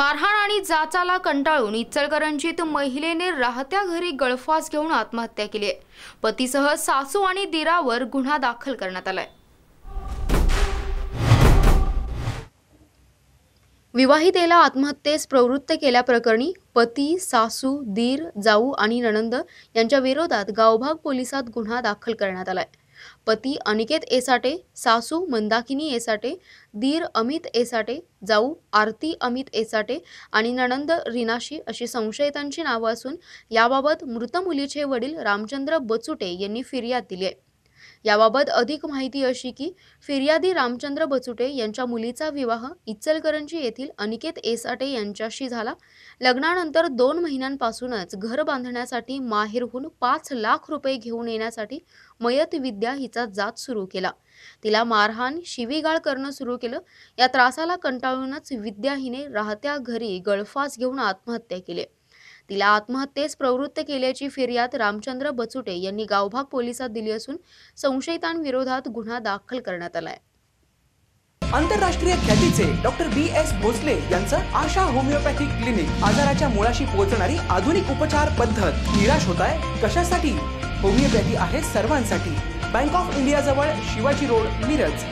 मारहाण आणि जाचाला कंटाळून इचलकरंजीत महिलेने राहत्या घरी गळफास घेऊन आत्महत्या केली आहे। पतीसह सासू आणि दिरावर गुन्हा दाखल करण्यात आलाय। विवाहितेला आत्महत्येस प्रवृत्त केल्याप्रकरणी पती, सासू, दीर, जाऊ आणि नणंद यांच्या विरोधात गावभाग पोलिसात गुन्हा दाखल करण्यात आलाय। पती अनिकेत एसाटे, सासू मंदाकिनी एसाटे, दीर अमित एसाटे, जाऊ आरती अमित एसाटे आणि नणंद रीनाशी अशी संशयितांची नावे असून याबाबत मृत मुलीचे वडील रामचंद्र बचुटे यांनी फिर्याद दिली आहे। याबाबत अधिक माहिती अशी की फिर्यादी रामचंद्र बचुटे यांच्या मुलीचा विवाह इचलकरंजी येथील अनिकेत एसाटे यांच्याशी झाला। लग्नानंतर 2 महिन्यांपासूनच घर बांधण्यासाठी माहेरहून 5 लाख रुपये घेऊन येण्यासाठी मयत विद्या हिचा जाच सुरू केला। तिला मारहाण, शिवीगाळ करणं सुरू केलं। या त्रासाला कंटाळूनच विद्या हिने राहत्या घरी गळफास घेऊन आत्महत्या केली। तिला आत्महत्येस प्रवृत्त केल्याची फिर्याद रामचंद्र बचुटे यांनी गावभाग पोलिसात दिली असून संशयितांविरोधात गुन्हा दाखल करण्यात आलाय। आंतरराष्ट्रीय ख्यातीचे डॉक्टर BS भोसले यांचं आशा होमिओपॅथिक क्लिनिक आजाराच्या मुळाशी पोहोचणारी आधुनिक उपचार पद्धत। निराश होताय कशासाठी? होमिओपॅथी आहे सर्वांसाठी। बँक ऑफ इंडिया जवळ शिवाजी रोड, मिरज।